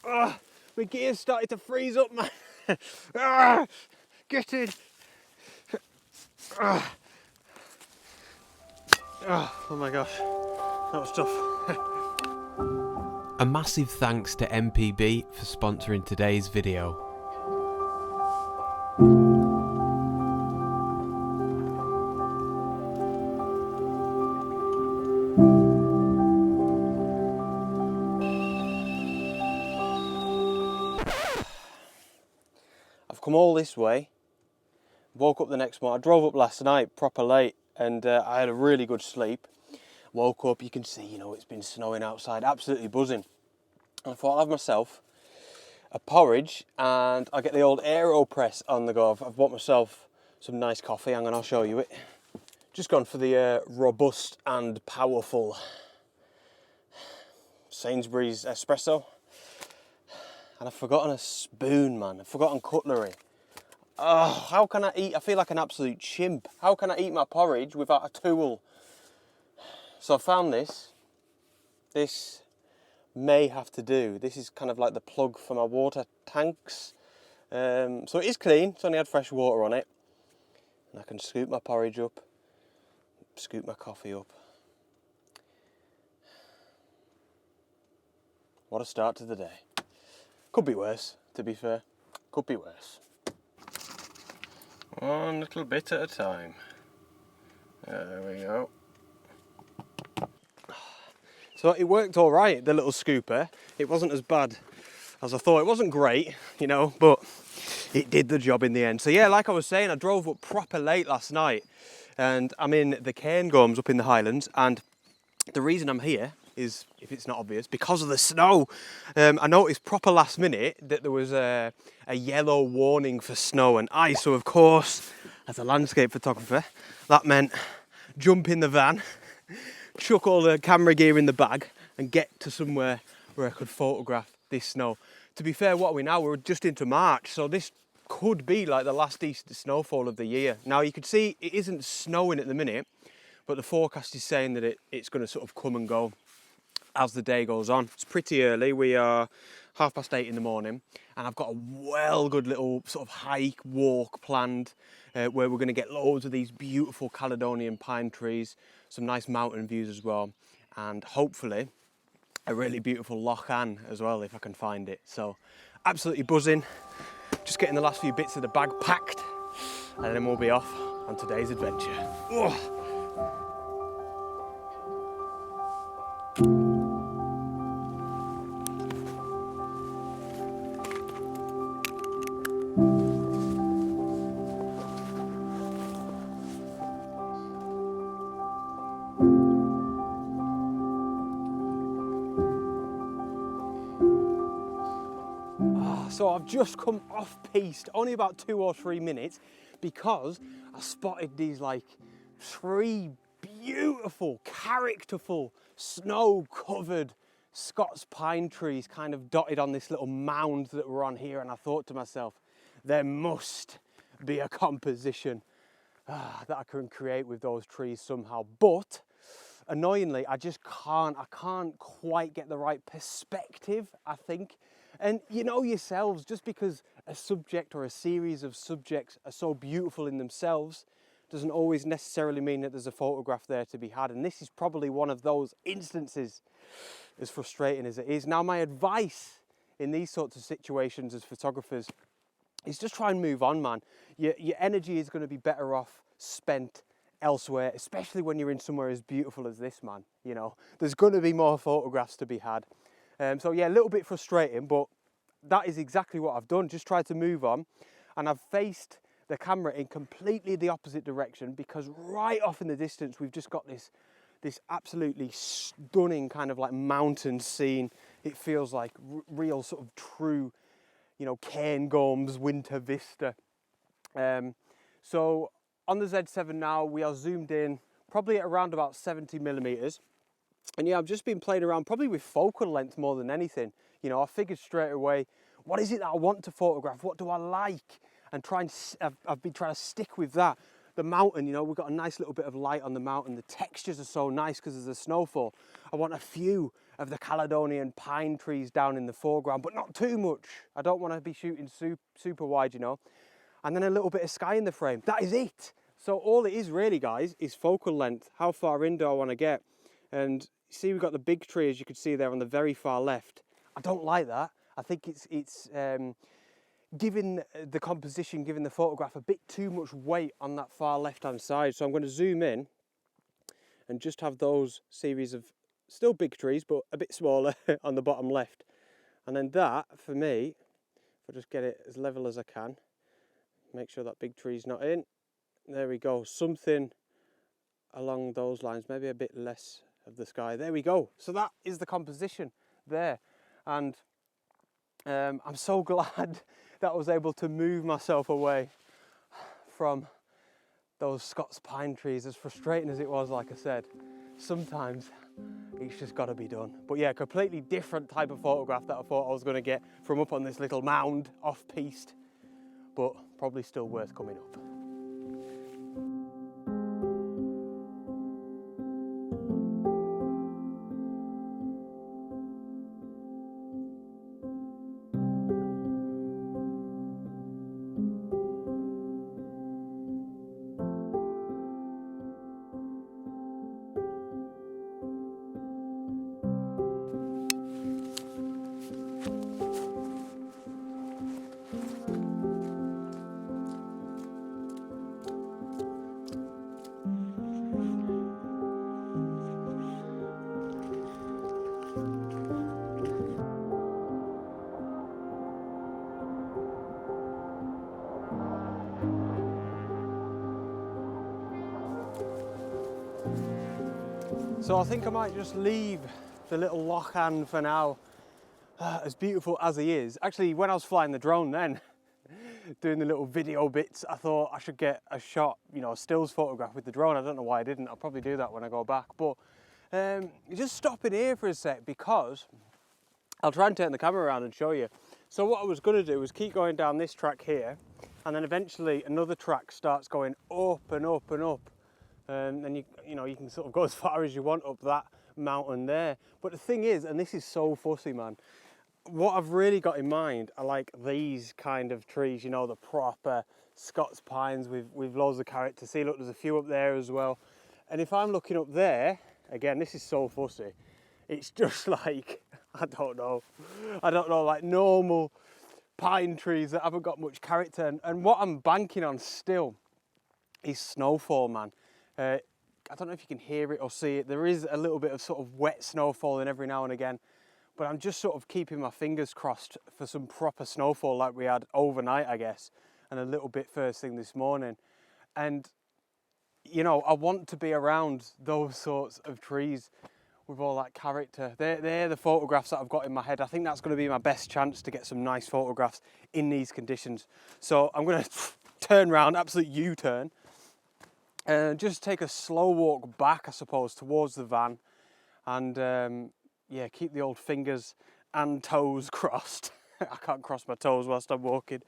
My gear's started to freeze up, man. Get in. Oh my gosh, that was tough. A massive thanks to MPB for sponsoring today's video. I've come all this way, woke up the next morning. I drove up last night proper late and I had a really good sleep. Woke up, you can see, you know, it's been snowing outside, absolutely buzzing. And I thought I'll have myself a porridge and I'll get the old AeroPress on the go. I've bought myself some nice coffee, hang on, I'll show you it. Just gone for the robust and powerful Sainsbury's espresso. And I've forgotten a spoon, man. I've forgotten cutlery. Oh, how can I eat? I feel like an absolute chimp. How can I eat my porridge without a tool? So I found this. This may have to do. This is kind of like the plug for my water tanks. So it is clean. It's only had fresh water on it. And I can scoop my porridge up, scoop my coffee up. What a start to the day. Could be worse, to be fair. Could be worse. One little bit at a time. There we go. So it worked all right, the little scooper. It wasn't as bad as I thought. It wasn't great, you know, but it did the job in the end. So yeah, like I was saying, I drove up proper late last night and I'm in the Cairngorms up in the Highlands, and the reason I'm here is, if it's not obvious, because of the snow. I noticed proper last minute that there was a yellow warning for snow and ice. So of course, as a landscape photographer, that meant jump in the van, chuck all the camera gear in the bag and get to somewhere where I could photograph this snow. To be fair, what are we now? We're just into March, so this could be like the last decent snowfall of the year. Now you can see it isn't snowing at the minute, but the forecast is saying that it's going to sort of come and go as the day goes on. It's pretty early. We are 8:30 in the morning and I've got a well good little sort of hike, walk planned where we're going to get loads of these beautiful Caledonian pine trees, some nice mountain views as well, and hopefully a really beautiful Loch Anne as well if I can find it. So absolutely buzzing. Just getting the last few bits of the bag packed and then we'll be off on today's adventure. Ugh. So I've just come off piste, only about 2 or 3 minutes, because I spotted these like 3 beautiful, characterful, snow-covered Scots pine trees kind of dotted on this little mound that we're on here, and I thought to myself, there must be a composition that I can create with those trees somehow. But annoyingly, I can't quite get the right perspective, I think. And you know yourselves, just because a subject or a series of subjects are so beautiful in themselves doesn't always necessarily mean that there's a photograph there to be had. And this is probably one of those instances, as frustrating as it is. Now, my advice in these sorts of situations as photographers is just try and move on, man. Your energy is going to be better off spent elsewhere, especially when you're in somewhere as beautiful as this, man. You know, there's going to be more photographs to be had. So yeah, a little bit frustrating, but that is exactly what I've done. Just tried to move on, and I've faced the camera in completely the opposite direction, because right off in the distance we've just got this absolutely stunning kind of like mountain scene. It feels like real sort of true, you know, Cairngorms winter vista. So on the Z7 now, we are zoomed in probably at around about 70mm. And yeah, I've just been playing around probably with focal length more than anything. You know, I figured straight away, what is it that I want to photograph? What do I like? And I've been trying to stick with that. The mountain, you know, we've got a nice little bit of light on the mountain. The textures are so nice because of the snowfall. I want a few of the Caledonian pine trees down in the foreground, but not too much. I don't want to be shooting super wide, you know. And then a little bit of sky in the frame. That is it. So all it is really, guys, is focal length. How far in do I want to get? And see, we've got the big tree, as you can see there on the very far left. I don't like that. I think it's giving the composition, giving the photograph a bit too much weight on that far left-hand side. So I'm going to zoom in and just have those series of still big trees, but a bit smaller on the bottom left. And then that, for me, if I just get it as level as I can, make sure that big tree's not in. There we go, something along those lines, maybe a bit less of the sky. There we go. So that is the composition there. And I'm so glad that I was able to move myself away from those Scots pine trees, as frustrating as it was. Like I said, sometimes it's just got to be done. But yeah, completely different type of photograph that I thought I was going to get from up on this little mound off-piste, but probably still worth coming up. So I think I might just leave the little Lochan for now, as beautiful as he is. Actually, when I was flying the drone then, doing the little video bits, I thought I should get a shot, you know, a stills photograph with the drone. I don't know why I didn't. I'll probably do that when I go back. But just stop in here for a sec, because I'll try and turn the camera around and show you. So what I was going to do was keep going down this track here, and then eventually another track starts going up and up and up. And you know, you can sort of go as far as you want up that mountain there. But the thing is, and this is so fussy, man, what I've really got in mind are like these kind of trees, you know, the proper Scots pines with loads of character. See, look, there's a few up there as well. And if I'm looking up there, again, this is so fussy. It's just like, I don't know, like normal pine trees that haven't got much character. And what I'm banking on still is snowfall, man. I don't know if you can hear it or see it. There is a little bit of sort of wet snow falling every now and again, but I'm just sort of keeping my fingers crossed for some proper snowfall like we had overnight, I guess, and a little bit first thing this morning. And, you know, I want to be around those sorts of trees with all that character. They're the photographs that I've got in my head. I think that's going to be my best chance to get some nice photographs in these conditions. So I'm going to turn around, absolute U-turn, and just take a slow walk back, I suppose, towards the van, and yeah, keep the old fingers and toes crossed. I can't cross my toes whilst I'm walking,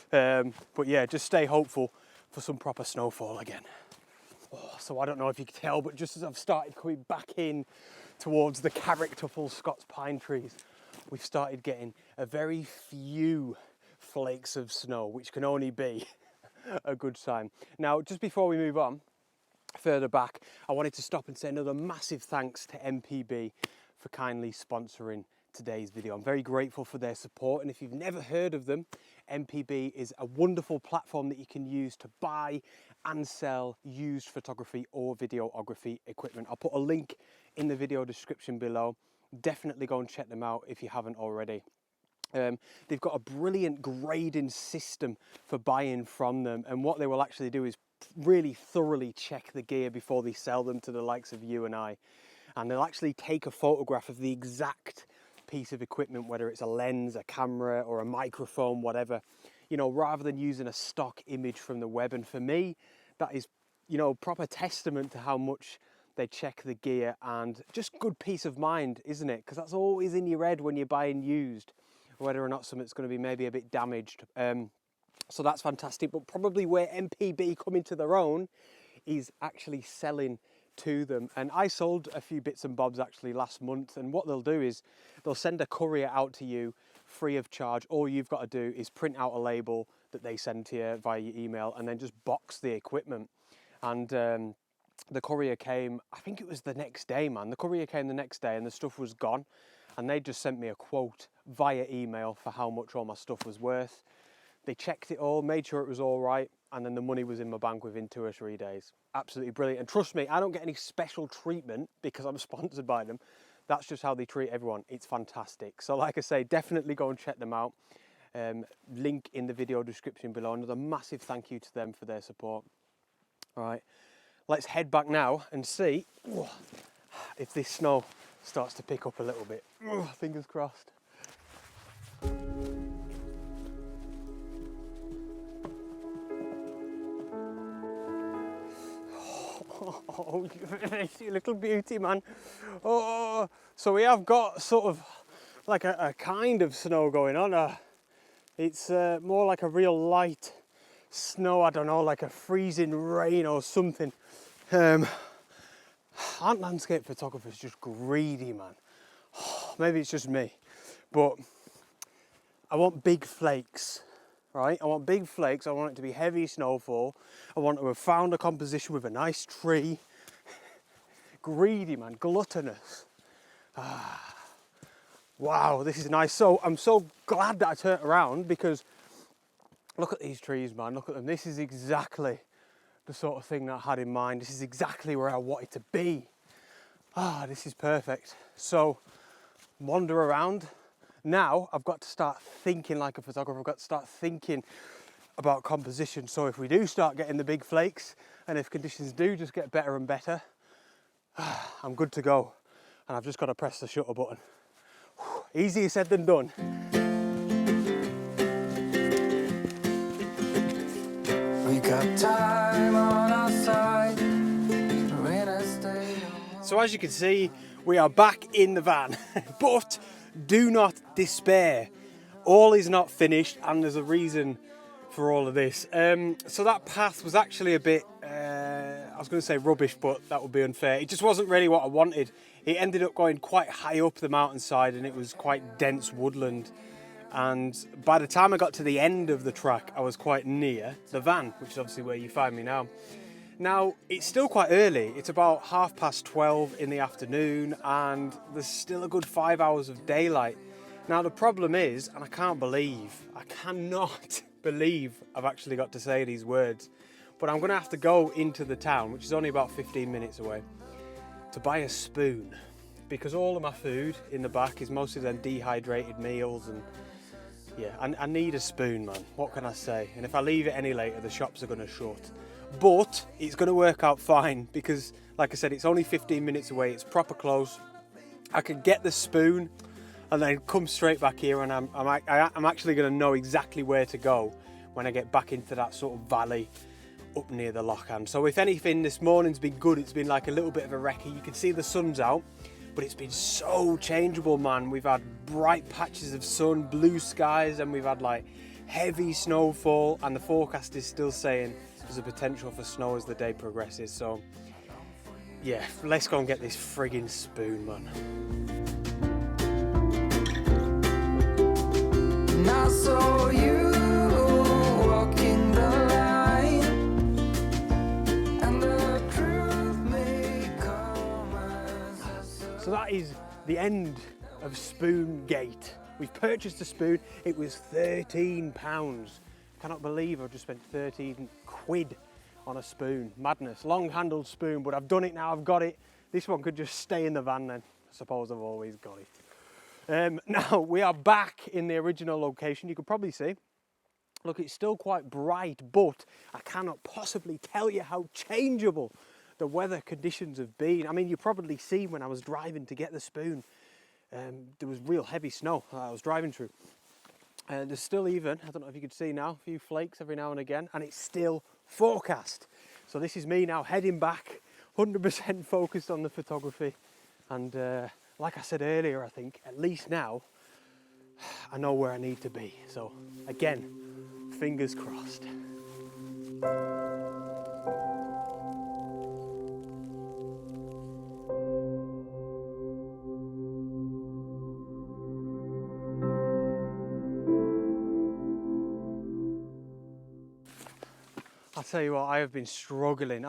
but yeah, just stay hopeful for some proper snowfall again. Oh, so I don't know if you can tell, but just as I've started coming back in towards the characterful Scots pine trees, we've started getting a very few flakes of snow, which can only be a good sign. Now, just before we move on further back, I wanted to stop and say another massive thanks to MPB for kindly sponsoring today's video. I'm very grateful for their support, and if you've never heard of them, MPB is a wonderful platform that you can use to buy and sell used photography or videography equipment. I'll put a link in the video description below. Definitely go and check them out if you haven't already. They've got a brilliant grading system for buying from them, and what they will actually do is really thoroughly check the gear before they sell them to the likes of you and I. And they'll actually take a photograph of the exact piece of equipment, whether it's a lens, a camera, or a microphone, whatever, you know, rather than using a stock image from the web. And for me, that is, you know, proper testament to how much they check the gear, and just good peace of mind, isn't it? Because that's always in your head when you're buying used, whether or not something's going to be maybe a bit damaged. So that's fantastic. But probably where MPB come into their own is actually selling to them. And I sold a few bits and bobs actually last month, and what they'll do is they'll send a courier out to you free of charge. All you've got to do is print out a label that they send to you via your email and then just box the equipment. And the courier came, I think it was the next day, man. The courier came the next day and the stuff was gone, and they just sent me a quote via email for how much all my stuff was worth. They checked it all, made sure it was all right, and then the money was in my bank within 2 or 3 days. Absolutely brilliant. And trust me, I don't get any special treatment because I'm sponsored by them. That's just how they treat everyone. It's fantastic. So like I say, definitely go and check them out. Link in the video description below. Another massive thank you to them for their support. All right, let's head back now and see if this snow starts to pick up a little bit. Fingers crossed. Oh, you little beauty, man. Oh, so we have got sort of like a kind of snow going on. It's more like a real light snow, I don't know, like a freezing rain or something. Aren't landscape photographers just greedy, man? Maybe it's just me, but I want big flakes. Right, I want big flakes, I want it to be heavy snowfall, I want to have found a composition with a nice tree. Greedy, man, gluttonous. Wow, this is nice. So I'm so glad that I turned around, because look at these trees, man, look at them. This is exactly the sort of thing that I had in mind. This is exactly where I wanted to be. This is perfect. So wander around. Now I've got to start thinking like a photographer. I've got to start thinking about composition. So if we do start getting the big flakes, and if conditions do just get better and better, I'm good to go. And I've just got to press the shutter button. Easier said than done. We got time on our side. So as you can see, we are back in the van, but do not despair. All is not finished, and there's a reason for all of this. So that path was actually a bit, I was going to say rubbish, but that would be unfair. It just wasn't really what I wanted. It ended up going quite high up the mountainside, and it was quite dense woodland. And by the time I got to the end of the track, I was quite near the van, which is obviously where you find me now. Now, it's still quite early. It's about 12:30 in the afternoon, and there's still a good 5 hours of daylight. Now, the problem is, and I cannot believe I've actually got to say these words, but I'm going to have to go into the town, which is only about 15 minutes away, to buy a spoon, because all of my food in the back is mostly then dehydrated meals, and yeah, I need a spoon, man. What can I say? And if I leave it any later, the shops are going to shut. But it's going to work out fine, because like I said, it's only 15 minutes away. It's proper close. I can get the spoon and then come straight back here, and I'm actually going to know exactly where to go when I get back into that sort of valley up near the Lochan. So if anything, this morning's been good. It's been like a little bit of a recce. You can see the sun's out, but it's been so changeable, man. We've had bright patches of sun, blue skies, and we've had like heavy snowfall, and the forecast is still saying there's a potential for snow as the day progresses. So yeah, let's go and get this friggin' spoon, man. And I saw you walking the line, and the truth may come as. So that is the end of Spoon Gate. We've purchased a spoon. It was £13. Cannot believe I've just spent 13 quid on a spoon. Madness. Long handled spoon, but I've done it now. I've got it. This one could just stay in the van then. I suppose I've always got it. Now we are back in the original location. You can probably see, look, it's still quite bright, but I cannot possibly tell you how changeable the weather conditions have been. I mean, you probably see when I was driving to get the spoon, there was real heavy snow that I was driving through. There's still even, I don't know if you can see now, a few flakes every now and again, and it's still forecast. So this is me now heading back, 100% focused on the photography. And like I said earlier, I think, at least now, I know where I need to be. So again, fingers crossed. I'll tell you what, I have been struggling,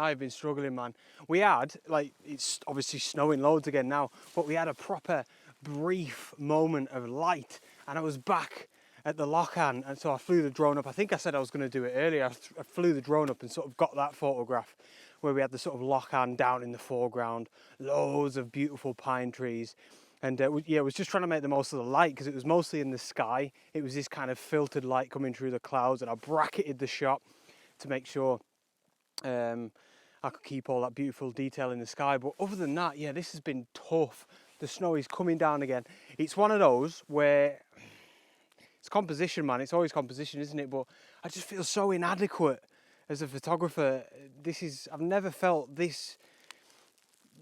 man. We had, like, it's obviously snowing loads again now, but we had a proper brief moment of light, and I was back at the Lochan, and so I flew the drone up. I think I said I was going to do it earlier. I flew the drone up and sort of got that photograph where we had the sort of Lochan down in the foreground, loads of beautiful pine trees. And yeah, I was just trying to make the most of the light because it was mostly in the sky. It was this kind of filtered light coming through the clouds, and I bracketed the shot to make sure I could keep all that beautiful detail in the sky. But other than that, yeah, this has been tough. The snow is coming down again. It's one of those where it's composition, man. It's always composition, isn't it? But I just feel so inadequate as a photographer. I've never felt this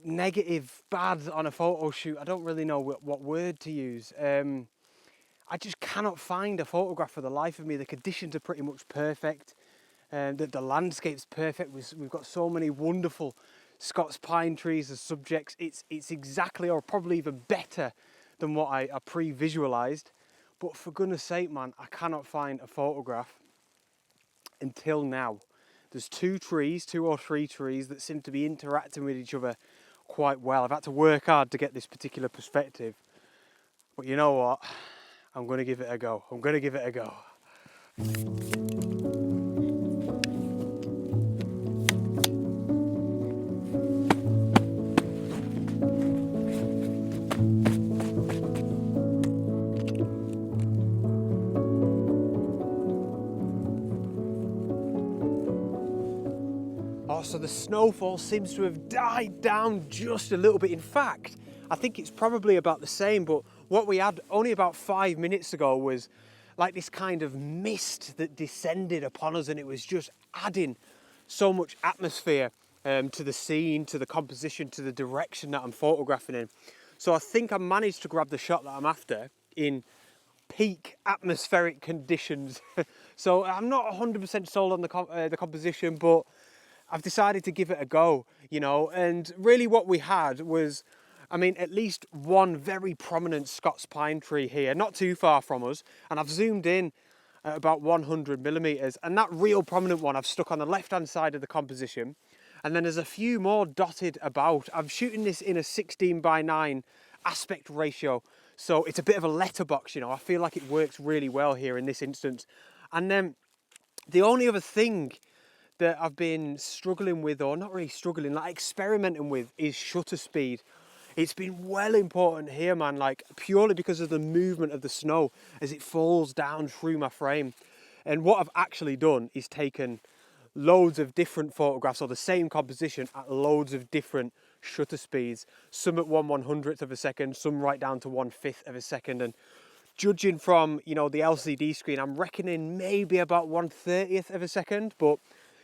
negative, bad on a photo shoot. I don't really know what word to use. I just cannot find a photograph for the life of me. The conditions are pretty much perfect. The landscape's perfect. We've got so many wonderful Scots pine trees as subjects. It's exactly, or probably even better than what I pre-visualized. But for goodness sake, man, I cannot find a photograph until now. There's two or three trees that seem to be interacting with each other quite well. I've had to work hard to get this particular perspective. But you know what? I'm going to give it a go. So the snowfall seems to have died down just a little bit. In fact, I think it's probably about the same, but what we had only about 5 minutes ago was like this kind of mist that descended upon us, and it was just adding so much atmosphere to the scene, to the composition, to the direction that I'm photographing in. So I think I managed to grab the shot that I'm after in peak atmospheric conditions. So I'm not 100% sold on the composition, but I've decided to give it a go, you know. And really what we had was, I mean, at least one very prominent Scots pine tree here, not too far from us. And I've zoomed in at about 100 millimeters. And that real prominent one I've stuck on the left-hand side of the composition. And then there's a few more dotted about. I'm shooting this in a 16:9 aspect ratio. So it's a bit of a letterbox, you know. I feel like it works really well here in this instance. And then the only other thing that I've been struggling with, or not really struggling, like experimenting with, is shutter speed. It's been well important here, man, like purely because of the movement of the snow as it falls down through my frame. And what I've actually done is taken loads of different photographs, or the same composition at loads of different shutter speeds, some at 1/100th of a second, some right down to 1/5 of a second. And judging from, you know, the LCD screen, I'm reckoning maybe about 1/30th of a second. But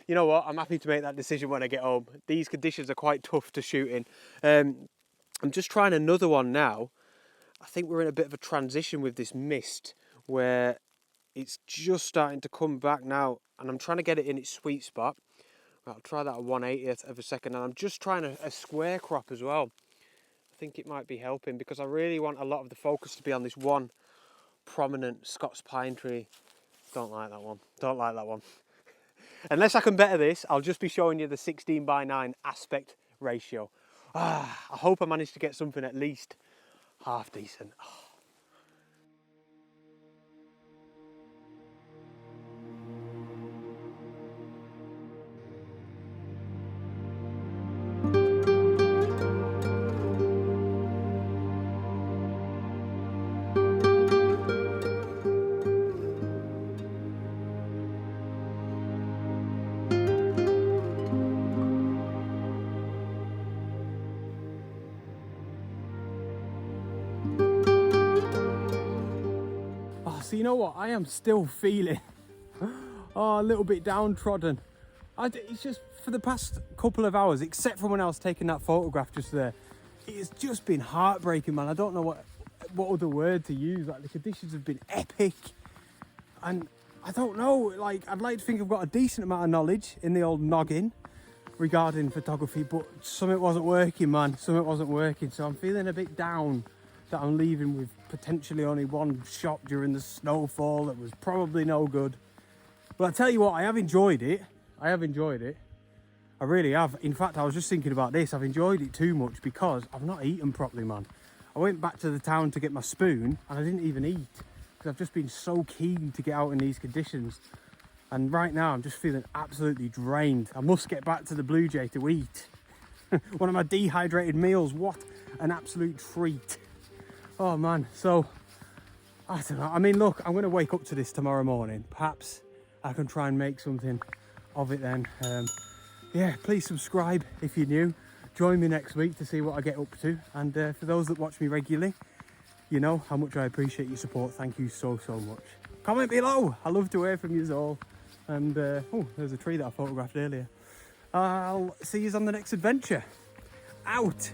you know what, I'm happy to make that decision when I get home. These conditions are quite tough to shoot in. I'm just trying another one now. I think we're in a bit of a transition with this mist where it's just starting to come back now, and I'm trying to get it in its sweet spot. I'll try that at 1/80th of a second, and I'm just trying a square crop as well. I think it might be helping because I really want a lot of the focus to be on this one prominent Scots pine tree. Don't like that one. Unless I can better this, I'll just be showing you the 16:9 aspect ratio. I hope I managed to get something at least half decent. So you know what, I am still feeling a little bit downtrodden. It's just for the past couple of hours, except for when I was taking that photograph just there, it's just been heartbreaking, man. I don't know what other word to use. Like, the conditions have been epic, and I don't know, like, I'd like to think I've got a decent amount of knowledge in the old noggin regarding photography, but something wasn't working, man. So I'm feeling a bit down that I'm leaving with potentially only one shot during the snowfall that was probably no good. But I tell you what, I have enjoyed it. I have enjoyed it. I really have. In fact, I was just thinking about this. I've enjoyed it too much because I've not eaten properly, man. I went back to the town to get my spoon and I didn't even eat because I've just been so keen to get out in these conditions. And right now I'm just feeling absolutely drained. I must get back to the Blue Jay to eat. One of my dehydrated meals. What an absolute treat. Oh man, so I don't know. I mean, look, I'm going to wake up to this tomorrow morning. Perhaps I can try and make something of it then. Yeah, please subscribe if you're new. Join me next week to see what I get up to. And for those that watch me regularly, you know how much I appreciate your support. Thank you so much. Comment below. I love to hear from you all. And oh, there's a tree that I photographed earlier. I'll see you on the next adventure. Out.